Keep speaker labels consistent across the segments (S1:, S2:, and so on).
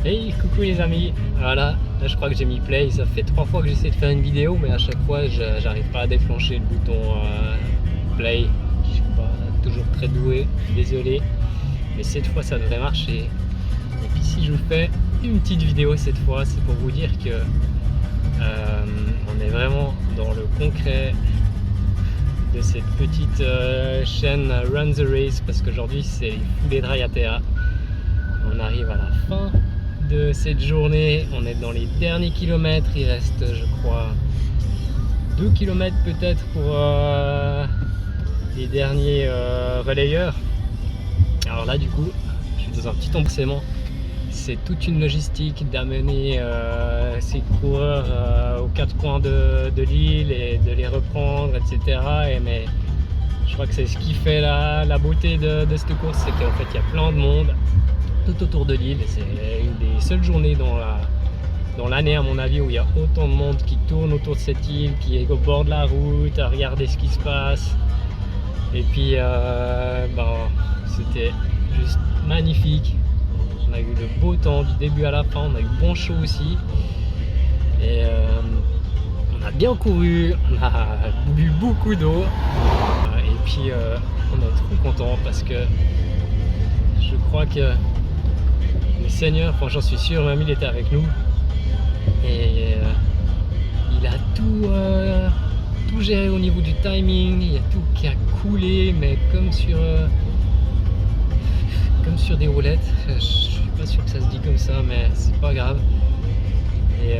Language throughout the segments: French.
S1: Hey, coucou les amis, voilà, là je crois que j'ai mis play, ça fait 3 fois que j'essaie de faire une vidéo mais à chaque fois j'arrive pas à déclencher le bouton play, je suis pas toujours très doué, désolé, mais cette fois ça devrait marcher. Et puis si je vous fais une petite vidéo cette fois, c'est pour vous dire que on est vraiment dans le concret de cette petite chaîne Run the Race, parce qu'aujourd'hui c'est Full Day Raiatea. On arrive à la fin de cette journée, on est dans les derniers kilomètres, il reste je crois 2 km peut-être pour les derniers relayeurs. Alors là du coup je suis dans un petit embossement, c'est toute une logistique d'amener ces coureurs aux 4 coins de l'île et de les reprendre, etc. Mais je crois que c'est ce qui fait la beauté de cette course, c'est qu'en fait il y a plein de monde tout autour de l'île. C'est une des seules journées dans l'année à mon avis où il y a autant de monde qui tourne autour de cette île, qui est au bord de la route à regarder ce qui se passe. Et puis c'était juste magnifique. On a eu le beau temps du début à la fin, on a eu bon chaud aussi. Et on a bien couru, on a bu beaucoup d'eau. Et puis on est trop content parce que je crois que le Seigneur, enfin, j'en suis sûr, même il était avec nous et il a tout géré au niveau du timing. Il y a tout qui a coulé, mais comme sur des roulettes. Je suis pas sûr que ça se dit comme ça, mais c'est pas grave. Et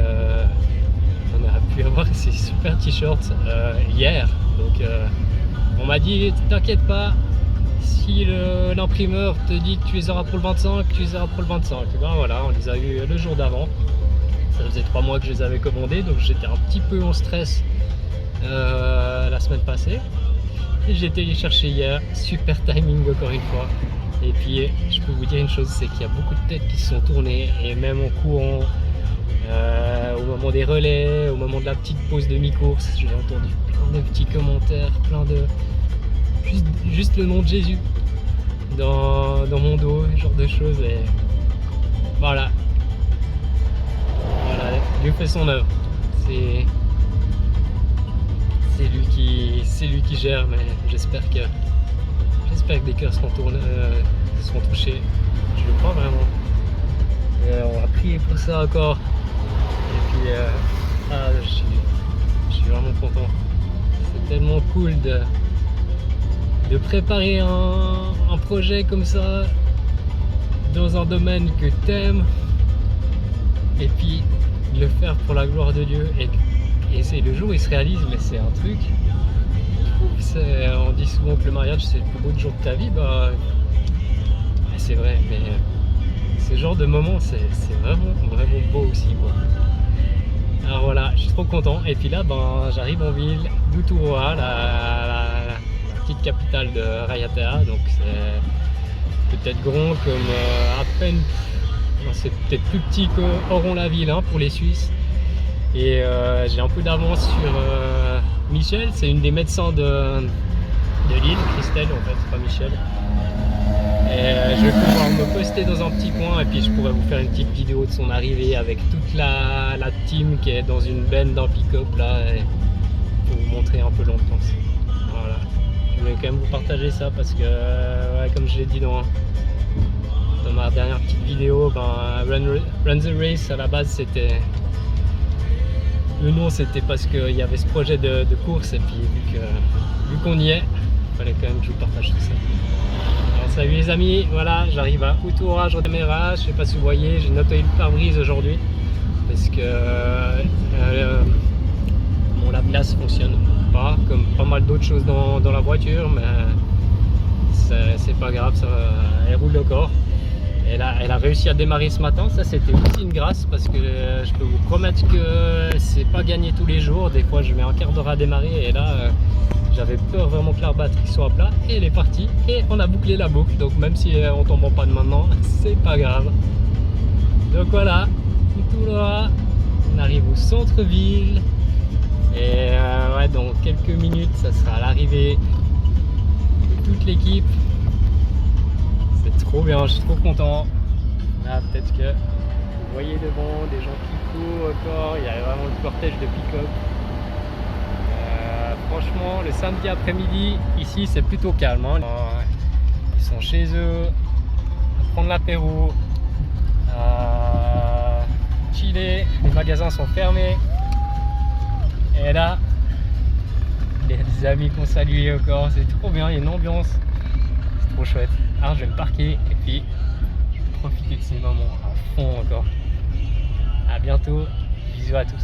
S1: on a pu avoir ces super t-shirts hier, donc on m'a dit t'inquiète pas, si l'imprimeur te dit que tu les auras pour le 25, tu les auras pour le 25. Et ben voilà, on les a eu le jour d'avant. Ça faisait 3 mois que je les avais commandés, donc j'étais un petit peu en stress la semaine passée. Et j'ai été les chercher hier, super timing encore une fois. Et puis je peux vous dire une chose, c'est qu'il y a beaucoup de têtes qui se sont tournées, et même en courant, au moment des relais, au moment de la petite pause de mi-course, j'ai entendu plein de petits commentaires, plein de... Juste le nom de Jésus dans mon dos, ce genre de choses. Et voilà, Dieu fait son œuvre. C'est lui qui gère, mais j'espère que des cœurs seront touchés. Je le crois vraiment. Et on va prier pour ça encore. Et puis je suis vraiment content. C'est tellement cool de préparer un projet comme ça dans un domaine que t'aimes, et puis de le faire pour la gloire de Dieu, et c'est le jour où il se réalise. Mais c'est un truc, on dit souvent que le mariage c'est le plus beau jour de ta vie, c'est vrai, mais ce genre de moment c'est vraiment beau aussi, quoi. Alors voilà, je suis trop content. Et puis là j'arrive en ville d'Uturoa, la petite capitale de Raiatea, donc c'est peut-être grand comme à peine, c'est peut-être plus petit qu'Oron-la-Ville pour les Suisses. Et j'ai un peu d'avance sur Michel, c'est une des médecins de l'île, Christelle en fait, pas Michel. Et je vais pouvoir me poster dans un petit coin, et puis je pourrais vous faire une petite vidéo de son arrivée avec toute la team qui est dans une benne d'un pick-up là, et pour vous montrer un peu l'ambiance. Voilà. Je voulais quand même vous partager ça parce que, comme je l'ai dit dans ma dernière petite vidéo, Run the Race à la base c'était... Le nom c'était parce qu'il y avait ce projet de course, et puis vu qu'on y est, il fallait quand même que je vous partage tout ça. Alors salut les amis, voilà, j'arrive à Uturoa, je redémarre. Je sais pas si vous voyez, j'ai nettoyé le pare-brise aujourd'hui parce que mon lave-glace fonctionne pas, comme pas mal d'autres choses dans la voiture, mais c'est pas grave, ça, elle roule encore. Elle a réussi à démarrer ce matin, ça c'était aussi une grâce, parce que je peux vous promettre que c'est pas gagné tous les jours. Des fois je mets un quart d'heure à démarrer, et là j'avais peur vraiment que la batterie soit à plat, et elle est partie et on a bouclé la boucle. Donc même si on tombe en panne maintenant, c'est pas grave. Donc voilà, Uturoa, on arrive au centre-ville, et dans quelques minutes ça sera l'arrivée de toute l'équipe. C'est trop bien, je suis trop content. Là peut-être que voyez devant, des gens qui courent encore, il y a vraiment le cortège de pick-up. Franchement, le samedi après-midi, ici c'est plutôt calme, hein. Ils sont chez eux, à prendre l'apéro, à chiller, les magasins sont fermés. Et là, il y a des amis qu'on salue encore, c'est trop bien, il y a une ambiance, c'est trop chouette. Alors je vais me parquer et puis je vais profiter de ces moments à fond encore. À bientôt, bisous à tous.